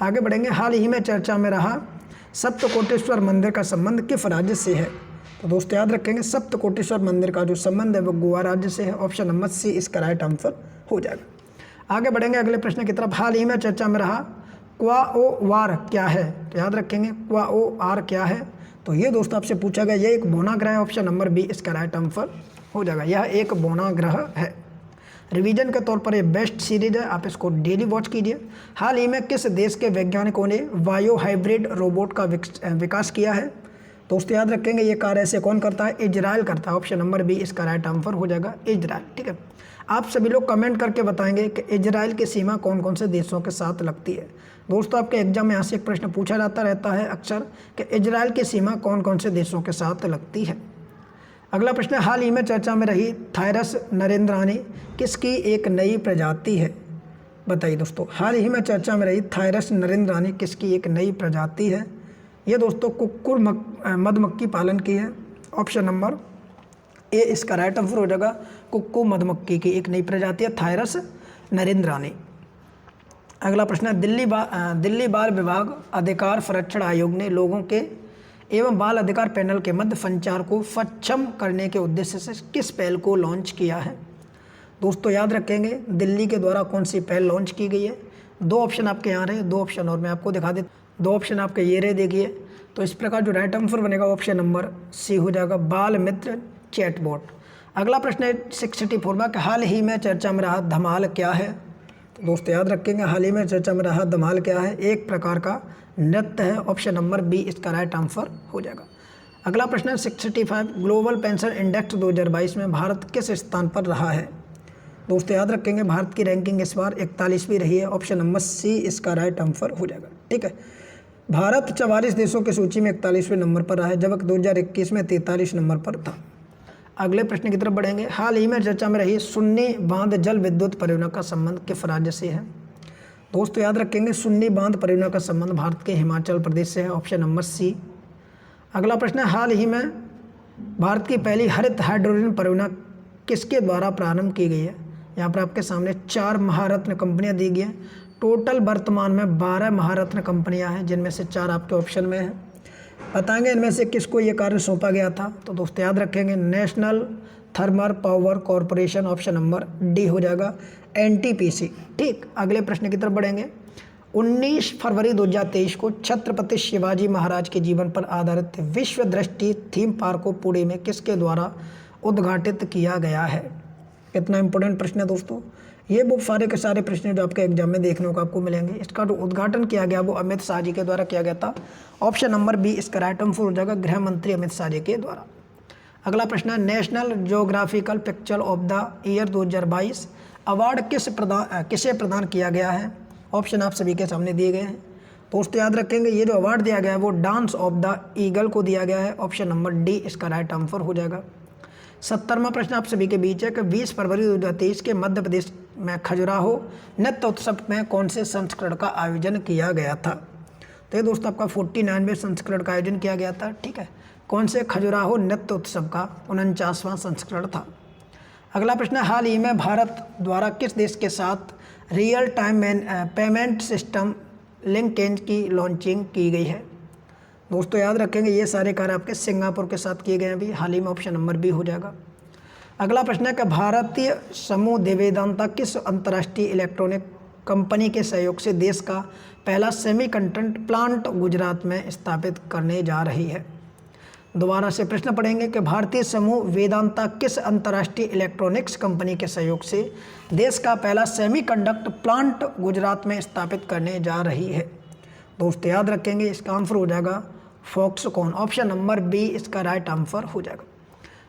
आगे बढ़ेंगे। हाल ही में चर्चा में रहा सप्तकोटेश्वर मंदिर का संबंध किस राज्य से है? तो दोस्तों याद रखेंगे, सप्तकोटेश्वर मंदिर का जो संबंध है वो गोवा राज्य से है, ऑप्शन नंबर सी इसका राइट आंसर हो जाएगा। आगे बढ़ेंगे अगले प्रश्न की तरफ। हाल ही में चर्चा में रहा क्वाओवार क्या है? तो याद रखेंगे क्वाओआर क्या है? तो ये दोस्तों आपसे पूछा गया, ये एक बोना ग्रह है, ऑप्शन नंबर बी इसका राइट आंसर हो जाएगा। यह एक बोना ग्रह है। रिवीजन के तौर पर ये बेस्ट सीरीज है, आप इसको डेली वॉच कीजिए। हाल ही में किस देश के वैज्ञानिकों ने बायो हाइब्रिड रोबोट का विकास किया है? दोस्तों याद रखेंगे, ये कार्य ऐसे कौन करता है? इजराइल करता है, ऑप्शन नंबर बी इसका राइट आंसर हो जाएगा इजराइल। ठीक है, आप सभी लोग कमेंट करके बताएंगे कि इजराइल की सीमा कौन कौन से देशों के साथ लगती है। दोस्तों आपके एग्जाम में यहाँ से एक प्रश्न पूछा जाता रहता है अक्सर कि इजराइल की सीमा कौन कौन से देशों के साथ लगती है। अगला प्रश्न है, हाल ही में चर्चा में रही थायरस नरेंद्रानी किसकी एक नई प्रजाति है? बताइए दोस्तों, हाल ही में चर्चा में रही थायरस नरेंद्रानी किसकी एक नई प्रजाति है? ये दोस्तों कुक्कुर मधुमक्खी पालन की है, ऑप्शन नंबर ए इसका राइट आंसर हो जाएगा। कुक्कू मधुमक्खी की एक नई प्रजाति है थायरस नरेंद्रानी। अगला प्रश्न है, दिल्ली बाल विभाग अधिकार संरक्षण आयोग ने लोगों के एवं बाल अधिकार पैनल के मध्य संचार को सक्षम करने के उद्देश्य से किस पहल को लॉन्च किया है? दोस्तों याद रखेंगे, दिल्ली के द्वारा कौन सी पहल लॉन्च की गई है? दो ऑप्शन आपके यहाँ रहे, दो ऑप्शन और मैं आपको दिखा देता। दो ऑप्शन आपके ये रहे, देखिए। तो इस प्रकार जो राइट आंसर बनेगा ऑप्शन नंबर सी हो जाएगा, बाल मित्र चैटबॉट। अगला प्रश्न है 64 में, हाल ही में चर्चा में रहा धमाल क्या है? तो दोस्तों याद रखेंगे, हाल ही में चर्चा में रहा धमाल क्या है? एक प्रकार का नृत्य है, ऑप्शन नंबर बी इसका राइट आंसर हो जाएगा। अगला प्रश्न है 65, ग्लोबल पेंशन इंडेक्स 2022 में भारत किस स्थान पर रहा है? दोस्तों याद रखेंगे, भारत की रैंकिंग इस बार 41वीं रही है, ऑप्शन नंबर सी इसका राइट आंसर हो जाएगा। ठीक है, भारत 44 देशों की सूची में 41वें नंबर पर रहा है, जबकि 2021 में 43 नंबर पर था। अगले प्रश्न की तरफ बढ़ेंगे। हाल ही में चर्चा में रही सुन्नी बांध जल विद्युत परियोजना का संबंध किस राज्य से है? दोस्तों याद रखेंगे, सुन्नी बांध परियोजना का संबंध भारत के हिमाचल प्रदेश से है, ऑप्शन नंबर सी। अगला प्रश्न है, हाल ही में भारत की पहली हरित हाइड्रोजन परियोजना किसके द्वारा प्रारंभ की गई है? यहाँ पर आपके सामने 4 महारत्न कंपनियाँ दी गई हैं। टोटल वर्तमान में 12 महारत्न कंपनियाँ हैं, जिनमें से 4 आपके ऑप्शन में हैं। बताएंगे इनमें से किसको ये कार्य सौंपा गया था? तो दोस्तों याद रखेंगे, national thermal power corporation, option number D हो जाएगा, NTPC। ठीक, अगले प्रश्न की तरफ बढ़ेंगे। 19 फरवरी 2023 को छत्रपति शिवाजी महाराज के जीवन पर आधारित विश्व दृष्टि थीम पार्क को पुणे में किसके द्वारा उद्घाटित किया गया है? कितना इंपॉर्टेंट प्रश्न है दोस्तों। ये वो सारे के सारे प्रश्न जो आपके एग्जाम में देखने को आपको मिलेंगे। इसका जो उद्घाटन किया गया वो अमित शाह जी के द्वारा किया गया था, ऑप्शन नंबर बी इसका राइट आंसर हो जाएगा, गृह मंत्री अमित शाह जी के द्वारा। अगला प्रश्न है, national geographical picture of the year 2022 award किसे प्रदान किया गया है? ऑप्शन आप सभी के सामने दिए गए हैं। दोस्तों याद रखेंगे, ये जो अवार्ड दिया गया है वो डांस ऑफ द ईगल को दिया गया है, ऑप्शन नंबर डी इसका राइट आंसर हो जाएगा। 70वां प्रश्न आप सभी के बीच है कि 20 फरवरी 2023 के मध्य प्रदेश में खजुराहो नृत्य उत्सव में कौन से संस्करण का आयोजन किया गया था? तो ये दोस्तों आपका 49वें संस्करण का आयोजन किया गया था। ठीक है, कौन से खजुराहो नृत्य उत्सव का 49वां संस्करण था। अगला प्रश्न है, हाल ही में भारत द्वारा किस देश के साथ real time payment system linkage की लॉन्चिंग की गई है। दोस्तों याद रखेंगे ये सारे कार्य आपके सिंगापुर के साथ किए गए हैं अभी हाल ही में, ऑप्शन नंबर बी हो जाएगा। अगला प्रश्न है कि भारतीय समूह वेदांता किस अंतर्राष्ट्रीय इलेक्ट्रॉनिक कंपनी के सहयोग से देश का पहला सेमीकंडक्टर प्लांट गुजरात में स्थापित करने जा रही है। दोबारा से प्रश्न पढ़ेंगे कि भारतीय समूह वेदांता किस अंतर्राष्ट्रीय इलेक्ट्रॉनिक्स कंपनी के सहयोग से देश का पहला सेमीकंडक्टर प्लांट गुजरात में स्थापित करने जा रही है। दोस्तों याद रखेंगे इसका आंसर हो जाएगा फॉक्सकॉन, ऑप्शन नंबर बी इसका राइट आंसर हो जाएगा।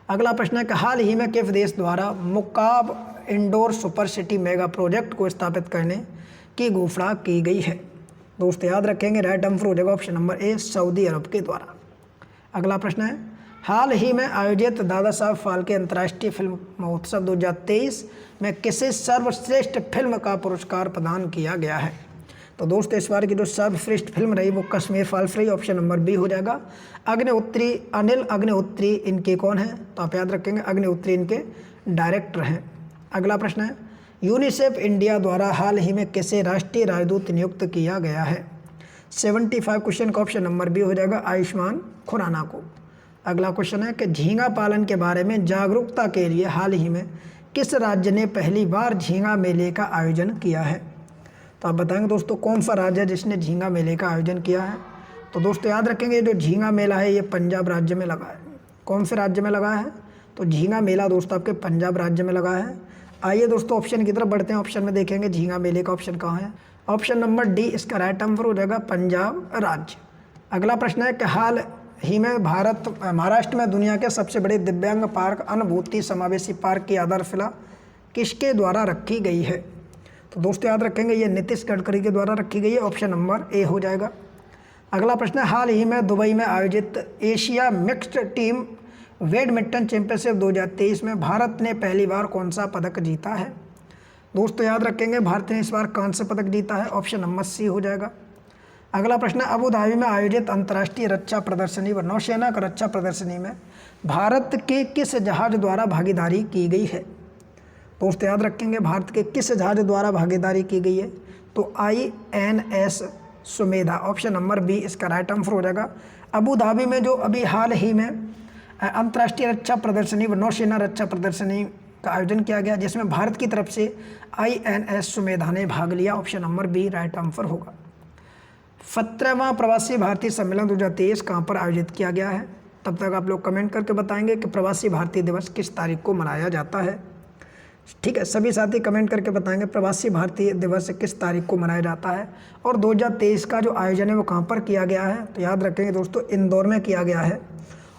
अगला प्रश्न है कि हाल ही में किस देश द्वारा Mukaab indoor super city mega project को स्थापित करने की घोषणा की गई है। दोस्तों याद रखेंगे राइट आंसर हो जाएगा ऑप्शन नंबर ए सऊदी अरब के द्वारा। अगला प्रश्न है, हाल ही में आयोजित दादा साहब फाल्के अंतर्राष्ट्रीय फिल्म महोत्सव 2023 में किसे सर्वश्रेष्ठ फिल्म का पुरस्कार प्रदान किया गया है। तो दोस्तों इस बार की जो सर्वश्रेष्ठ फिल्म रही वो कश्मीर फाइल्स रही, ऑप्शन नंबर बी हो जाएगा। अग्निहोत्री, अनिल अग्निहोत्री इनके कौन हैं, तो आप याद रखेंगे अग्निहोत्री इनके डायरेक्टर हैं। अगला प्रश्न है, यूनिसेफ इंडिया द्वारा हाल ही में किसे राष्ट्रीय राजदूत नियुक्त किया गया है। 75 क्वेश्चन का ऑप्शन नंबर बी हो जाएगा आयुष्मान खुराना को। अगला क्वेश्चन है कि झींगा पालन के बारे में जागरूकता के लिए हाल ही में किस राज्य ने पहली बार झींगा मेले का आयोजन किया है। तो आप बताएंगे दोस्तों कौन सा राज्य है जिसने झींगा मेले का आयोजन किया है। तो दोस्तों याद रखेंगे जो झींगा मेला है ये पंजाब राज्य में लगा है। कौन से राज्य में लगा है, तो झींगा मेला दोस्तों आपके पंजाब राज्य में लगा है। आइए दोस्तों ऑप्शन की तरफ बढ़ते हैं, ऑप्शन में देखेंगे झींगा मेले का ऑप्शन कहाँ है, ऑप्शन नंबर डी इसका राइट आंसर हो जाएगा पंजाब राज्य। अगला प्रश्न है कि हाल ही में महाराष्ट्र में दुनिया के सबसे बड़े दिव्यांग पार्क अनुभूति समावेशी पार्क की आधारशिला किसके द्वारा रखी गई है। तो दोस्तों याद रखेंगे ये नीतीश गडकरी के द्वारा रखी गई है, ऑप्शन नंबर ए हो जाएगा। अगला प्रश्न है, हाल ही में दुबई में आयोजित Asia mixed team badminton championship 2023 में भारत ने पहली बार कौन सा पदक जीता है। दोस्तों याद रखेंगे भारत ने इस बार कांस्य पदक जीता है, ऑप्शन नंबर सी हो जाएगा। अगला प्रश्न है, अबू धाबी में आयोजित अंतर्राष्ट्रीय रक्षा प्रदर्शनी व नौसेना का रक्षा प्रदर्शनी में भारत के किस जहाज द्वारा भागीदारी की गई है। दोस्तों याद रखेंगे भारत के किस जहाज द्वारा भागीदारी की गई है, तो INS Sumedha, option number B इसका राइट आंसर हो जाएगा। अबू धाबी में जो अभी हाल ही में अंतर्राष्ट्रीय रक्षा प्रदर्शनी व नौसेना रक्षा प्रदर्शनी का आयोजन किया गया जिसमें भारत की तरफ से INS सुमेधा ने भाग लिया, option number B right answer होगा। 17वां प्रवासी भारतीय सम्मेलन 2023 कहाँ पर आयोजित किया गया है। तब तक आप लोग कमेंट करके बताएंगे कि प्रवासी भारतीय दिवस किस तारीख को मनाया जाता है। ठीक है, सभी साथी कमेंट करके बताएंगे प्रवासी भारतीय दिवस किस तारीख को मनाया जाता है और 2023 का जो आयोजन है वो कहाँ पर किया गया है। तो याद रखेंगे दोस्तों इंदौर में किया गया है,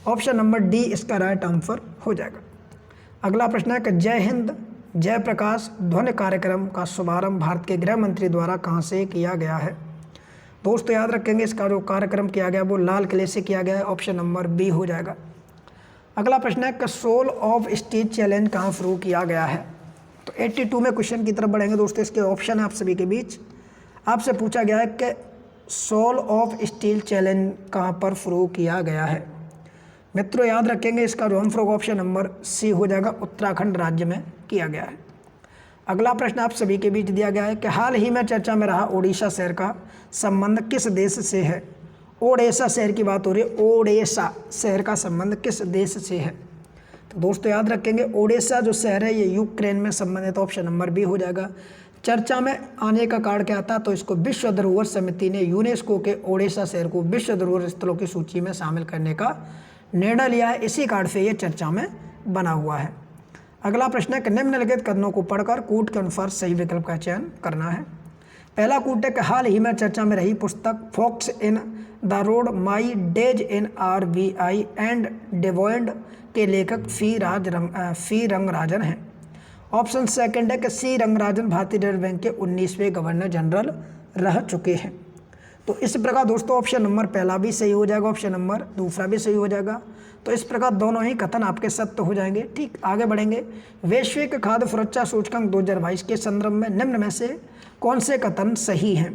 ऑप्शन नंबर डी इसका राइट आंसर हो जाएगा। अगला प्रश्न है कि जय हिंद जयप्रकाश ध्वनि कार्यक्रम का शुभारंभ भारत के गृह मंत्री द्वारा कहाँ से किया गया है। दोस्तों याद रखेंगे इसका जो कार्यक्रम किया गया वो लाल किले से किया गया है, ऑप्शन नंबर बी हो जाएगा। अगला प्रश्न है कि सोल ऑफ स्टील चैलेंज कहाँ शुरू किया गया है। तो 82 में क्वेश्चन की तरफ बढ़ेंगे दोस्तों, इसके ऑप्शन है आप सभी के बीच। आपसे पूछा गया है कि सोल ऑफ स्टील चैलेंज कहाँ पर शुरू किया गया है। मित्रों याद रखेंगे इसका जो आंसर होगा ऑप्शन नंबर सी हो जाएगा, उत्तराखंड राज्य में किया गया है। अगला प्रश्न आप सभी के बीच दिया गया है कि हाल ही में चर्चा में रहा ओडिशा शहर का संबंध किस देश से है। ओडेसा शहर की बात हो रही है, ओडेसा शहर का संबंध किस देश से है। तो दोस्तों याद रखेंगे ओडेसा जो शहर है ये यूक्रेन में संबंधित, ऑप्शन नंबर बी हो जाएगा। चर्चा में आने का कारण क्या था, तो इसको विश्व धरोहर समिति ने यूनेस्को के ओडेसा शहर को विश्व धरोहर स्थलों की सूची में शामिल करने का निर्णय लिया है, इसी कारण से ये चर्चा में बना हुआ है। अगला प्रश्न है कि निम्नलिखित कथनों को पढ़कर कूट के अनुसार सही विकल्प का चयन करना है। पहला कूट है कि हाल ही में चर्चा में रही पुस्तक fox in the road my days in RBI and beyond के लेखक सी रंगराजन हैं। ऑप्शन सेकंड है कि सी रंगराजन भारतीय रिजर्व बैंक के 19वें गवर्नर जनरल रह चुके हैं। तो इस प्रकार दोस्तों ऑप्शन नंबर पहला भी सही हो जाएगा, ऑप्शन नंबर दूसरा भी सही हो जाएगा। तो इस प्रकार दोनों ही कथन आपके सत्य हो जाएंगे। ठीक, आगे बढ़ेंगे। वैश्विक खाद्य सुरक्षा सूचकांक 2022 के संदर्भ में निम्न में से कौन से कथन सही हैं।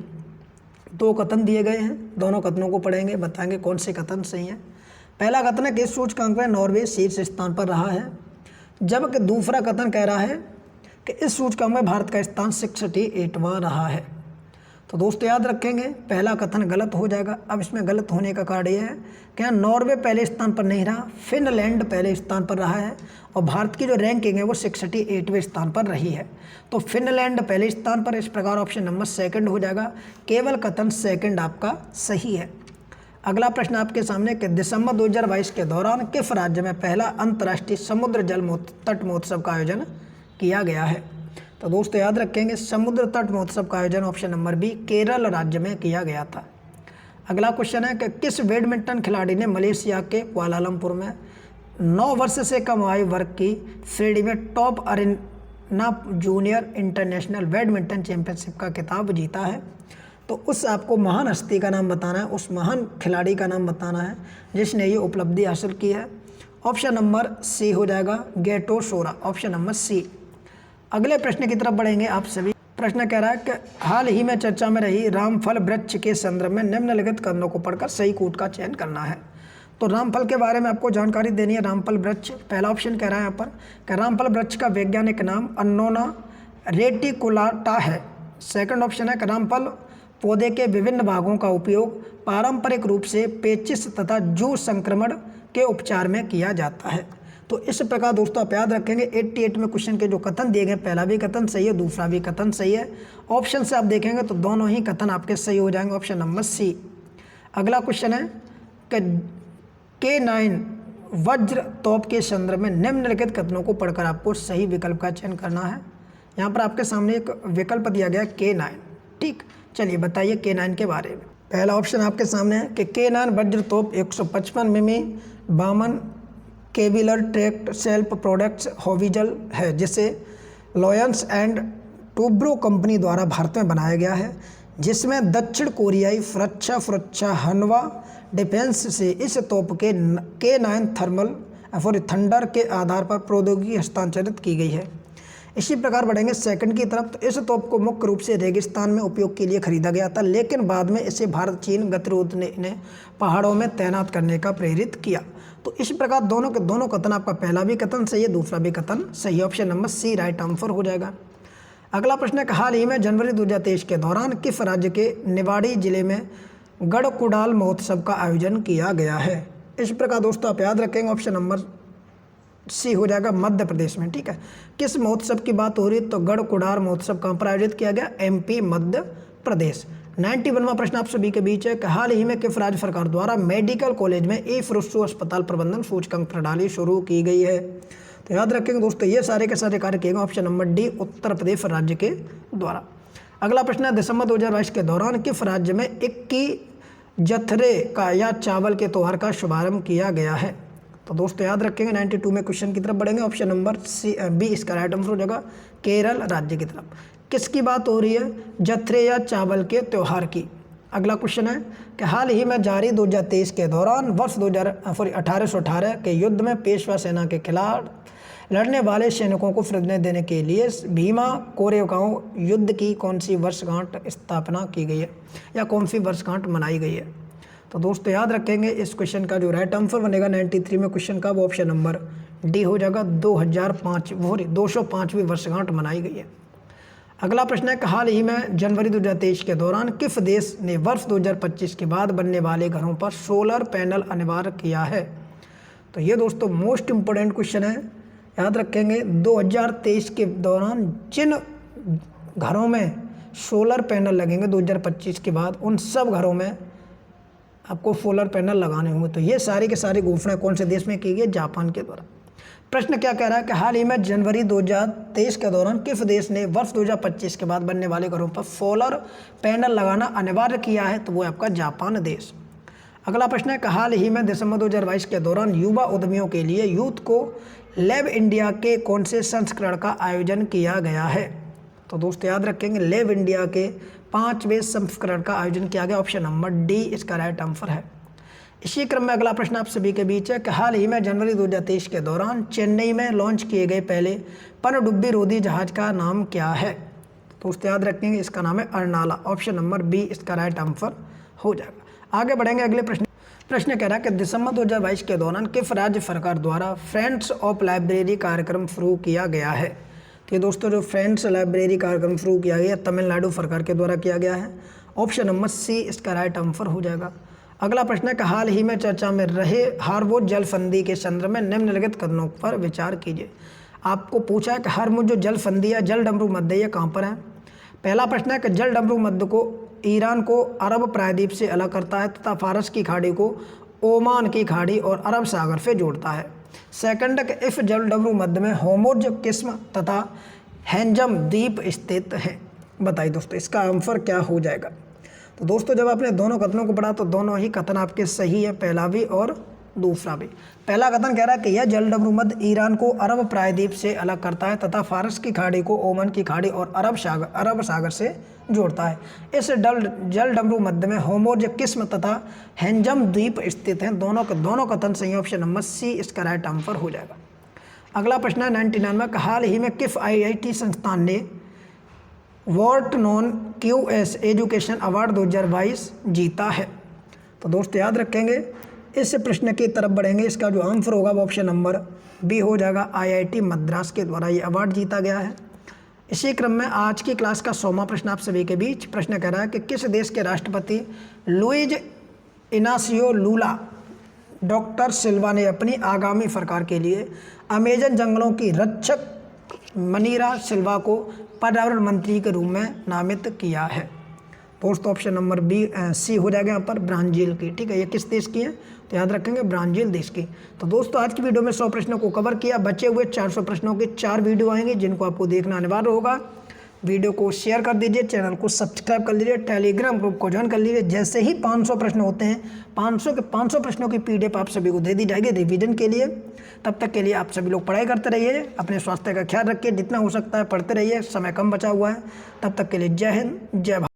दो कथन दिए गए हैं, दोनों कथनों को पढ़ेंगे, बताएंगे कौन से कथन सही हैं। पहला कथन है कि इस सूचकांक में नॉर्वे शीर्ष स्थान पर रहा है, जबकि दूसरा कथन कह रहा है कि इस सूचकांक में भारत का स्थान 68वां रहा है। तो दोस्तों याद रखेंगे, पहला कथन गलत हो जाएगा। अब इसमें गलत होने का कारण यह है कि यहाँ नॉर्वे पहले स्थान पर नहीं रहा, फिनलैंड पहले स्थान पर रहा है और भारत की जो रैंकिंग है वो 68वें स्थान पर रही है। तो फिनलैंड पहले स्थान पर, इस प्रकार ऑप्शन नंबर सेकंड हो जाएगा। केवल कथन सेकंड आपका सही है। अगला प्रश्न आपके सामने कि दिसंबर 2022 के दौरान किस राज्य में पहला अंतर्राष्ट्रीय समुद्र जल तट महोत्सव का आयोजन किया गया है। तो दोस्तों याद रखेंगे, समुद्र तट महोत्सव का आयोजन ऑप्शन नंबर बी केरल राज्य में किया गया था। अगला क्वेश्चन है कि किस बैडमिंटन खिलाड़ी ने मलेशिया के कुआलालंपुर में 9 वर्ष से कम आयु वर्ग की श्रेणी में top Arena junior international badminton championship का खिताब जीता है। तो उस आपको महान हस्ती का नाम बताना है, उस महान खिलाड़ी का नाम बताना है जिसने ये उपलब्धि हासिल की है। ऑप्शन नंबर सी हो जाएगा, गेटो सोरा, ऑप्शन नंबर सी। अगले प्रश्न की तरफ बढ़ेंगे आप सभी। प्रश्न कह रहा है कि हाल ही में चर्चा में रही रामफल वृक्ष के संदर्भ में निम्नलिखित कथनों को पढ़कर सही कूट का चयन करना है। तो रामफल के बारे में आपको जानकारी देनी है। रामफल वृक्ष, पहला ऑप्शन कह रहा है यहाँ पर कि रामफल वृक्ष का वैज्ञानिक नाम अन्नोना रेटिकुलाटा है। सेकंड ऑप्शन है कि रामफल पौधे के विभिन्न भागों का उपयोग पारंपरिक रूप से पेचिश तथा जू संक्रमण के उपचार में किया जाता है। तो इस प्रकार दोस्तों आप याद रखेंगे 88 में क्वेश्चन के जो कथन दिए गए, पहला भी कथन सही है, दूसरा भी कथन सही है। ऑप्शन से आप देखेंगे तो दोनों ही कथन आपके सही हो जाएंगे, ऑप्शन नंबर सी। अगला क्वेश्चन है कि K9 वज्र तोप के संदर्भ में निम्नलिखित कथनों को पढ़कर आपको सही विकल्प का चयन करना है। यहाँ पर आपके सामने एक विकल्प दिया गया K9, ठीक। चलिए बताइए K9 के बारे में। पहला ऑप्शन आपके सामने है कि K9 वज्र तोप 155 मिमी 52 केविलर ट्रैक्ट सेल्फ प्रोडक्ट्स हॉविजल है, जिसे लॉयंस एंड टूब्रो कंपनी द्वारा भारत में बनाया गया है, जिसमें दक्षिण कोरियाई सुरक्षा हनवा डिफेंस से इस तोप के K9 थर्मल थंडर के आधार पर प्रौद्योगिकी हस्तांतरित की गई है। इसी प्रकार बढ़ेंगे सेकंड की तरफ। तो इस तोप को मुख्य रूप से रेगिस्तान में उपयोग के लिए खरीदा गया था, लेकिन बाद में इसे भारत चीन गतिरोध ने पहाड़ों में तैनात करने का प्रेरित किया। तो इस प्रकार दोनों के दोनों कथन, आपका पहला भी कथन सही है, दूसरा भी कथन सही है, option number C right answer हो जाएगा। अगला प्रश्न है कि हाल ही में जनवरी 2023 के दौरान किस राज्य के निवाड़ी जिले में गढ़कुडाल महोत्सव का आयोजन किया गया है। इस प्रकार दोस्तों आप याद रखेंगे, ऑप्शन नंबर सी हो जाएगा, मध्य प्रदेश में, ठीक है। किस महोत्सव की बात हो रही है, तो गढ़कुडाल महोत्सव कहाँ पर आयोजित किया गया, MP मध्य प्रदेश। 91वां प्रश्न आप सभी के बीच है कि हाल ही में किस राज्य सरकार द्वारा मेडिकल कॉलेज में ई-फुरुषु अस्पताल प्रबंधन सूचकांक प्रणाली शुरू की गई है। तो याद रखेंगे दोस्तों, ये सारे के सारे कार्य किए गए, option number D Uttar Pradesh राज्य के द्वारा। अगला प्रश्न है दिसंबर 2022 के दौरान किस राज्य में 21 जथरे का या चावल के त्योहार का शुभारंभ किया गया है। तो दोस्तों याद रखेंगे 92 में क्वेश्चन की तरफ बढ़ेंगे, ऑप्शन नंबर बी इसका राइट आंसर हो जाएगा, केरल राज्य की तरफ। किसकी बात हो रही है, जथरे या चावल के त्यौहार की। अगला क्वेश्चन है कि हाल ही में जारी 2023 के दौरान वर्ष 1818 के युद्ध में पेशवा सेना के खिलाफ लड़ने वाले सैनिकों को फिरने देने के लिए भीमा कोरेगांव युद्ध की कौन सी वर्षगांठ स्थापना की गई है या कौन सी वर्षगांठ मनाई गई है। तो दोस्तों याद रखेंगे इस क्वेश्चन का जो राइट आंसर बनेगा 93 में क्वेश्चन का, वो ऑप्शन नंबर डी हो जाएगा, 205वीं वर्षगांठ मनाई गई है। अगला प्रश्न है कि हाल ही में जनवरी 2023 के दौरान किस देश ने वर्ष 2025 के बाद बनने वाले घरों पर सोलर पैनल अनिवार्य किया है। तो ये दोस्तों मोस्ट इम्पोर्टेंट क्वेश्चन है, याद रखेंगे 2023 के दौरान जिन घरों में सोलर पैनल लगेंगे 2025 के बाद, उन सब घरों में आपको सोलर पैनल लगाने होंगे। तो ये सारी के सारी घोषणा कौन से देश में की गई, जापान के द्वारा। प्रश्न क्या कह रहा है कि हाल ही में जनवरी 2023 के दौरान किस देश ने वर्ष 2025 के बाद बनने वाले घरों पर सोलर पैनल लगाना अनिवार्य किया है, तो वो आपका जापान देश। अगला प्रश्न है कि हाल ही में दिसंबर 2022 के दौरान युवा उद्यमियों के लिए यूथ को लैब इंडिया के कौन से संस्करण का आयोजन किया गया है। तो दोस्तों याद रखेंगे लैब इंडिया के 5वें संस्करण का आयोजन किया गया, ऑप्शन नंबर डी इसका राइट आंसर है। इसी क्रम में अगला प्रश्न आप सभी के बीच है कि हाल ही में जनवरी 2023 के दौरान चेन्नई में लॉन्च किए गए पहले पनडुब्बी रोधी जहाज का नाम क्या है। दोस्तों याद रखेंगे इसका नाम है अर्नाला, ऑप्शन नंबर बी इसका राइट आंसर हो जाएगा। आगे बढ़ेंगे अगले प्रश्न। प्रश्न कह रहा है कि दिसंबर 2022 के दौरान किस राज्य सरकार द्वारा फ्रेंड्स ऑफ लाइब्रेरी कार्यक्रम शुरू किया गया है। तो ये दोस्तों जो फ्रेंड्स लाइब्रेरी कार्यक्रम शुरू किया गया तमिलनाडु सरकार के द्वारा किया गया है। ऑप्शन नंबर सी इसका राइट आंसर हो जाएगा। अगला प्रश्न है कि हाल ही में चर्चा में रहे हार्मोज जल संधि के संदर्भ में निम्नलिखित कथनों पर विचार कीजिए। आपको पूछा है कि हार्मोज जो जल संधि है जल डमरू मध्य ये कहाँ पर है। पहला प्रश्न है कि जल डमरू मध्य को ईरान को अरब प्रायद्वीप से अलग करता है तथा फारस की खाड़ी को ओमान की खाड़ी और अरब सागर से जोड़ता है। सेकंड है कि इस जल डमरू मध्य में होर्मुज किस्म तथा हैंजम द्वीप स्थित है। बताइए दोस्तों इसका आंसर क्या हो जाएगा। तो दोस्तों जब आपने दोनों कथनों को पढ़ा तो दोनों ही कथन आपके सही है, पहला भी और दूसरा भी। पहला कथन कह रहा है कि यह जल डमरू मध्य ईरान को अरब प्रायद्वीप से अलग करता है तथा फारस की खाड़ी को ओमान की खाड़ी और अरब सागर से जोड़ता है। इस जल डमरू मध्य में होर्मुज किस्म तथा हैंजम द्वीप स्थित हैं। दोनों कथन सही। ऑप्शन नंबर सी इसका राइट आंसर हो जाएगा। अगला प्रश्न है 99 में हाल ही में किस IIT संस्थान ने world non QS education award 2022 जीता है। तो दोस्तों याद रखेंगे इस प्रश्न की तरफ बढ़ेंगे। इसका जो आंसर होगा वो ऑप्शन नंबर बी हो जाएगा। IIT मद्रास के द्वारा ये अवार्ड जीता गया है। इसी क्रम में आज की क्लास का 100वां प्रश्न आप सभी के बीच। प्रश्न कह रहा है कि किस देश के राष्ट्रपति लुइज इनासियो लूला डॉक्टर सिल्वा ने अपनी आगामी सरकार के लिए अमेजन जंगलों की रक्षक मनीरा सिल्वा को पर्यावरण मंत्री के रूप में नामित किया है। दोस्तों ऑप्शन नंबर सी हो जाएगा यहाँ पर ब्राज़ील की। ठीक है, ये किस देश की है तो याद रखेंगे ब्राज़ील देश की। तो दोस्तों आज की वीडियो में 100 प्रश्नों को कवर किया। बचे हुए 400 प्रश्नों की 4 वीडियो आएंगे जिनको आपको देखना अनिवार्य होगा। वीडियो को शेयर कर दीजिए, चैनल को सब्सक्राइब कर लीजिए, टेलीग्राम ग्रुप को ज्वाइन कर लीजिए। जैसे ही 500 प्रश्न होते हैं 500 प्रश्नों की PDF आप सभी को दे दी जाएगी रिवीजन के लिए। तब तक के लिए आप सभी लोग पढ़ाई करते रहिए, अपने स्वास्थ्य का ख्याल रखिए, जितना हो सकता है पढ़ते रहिए, समय कम बचा हुआ है। तब तक के लिए जय हिंद जय भारत।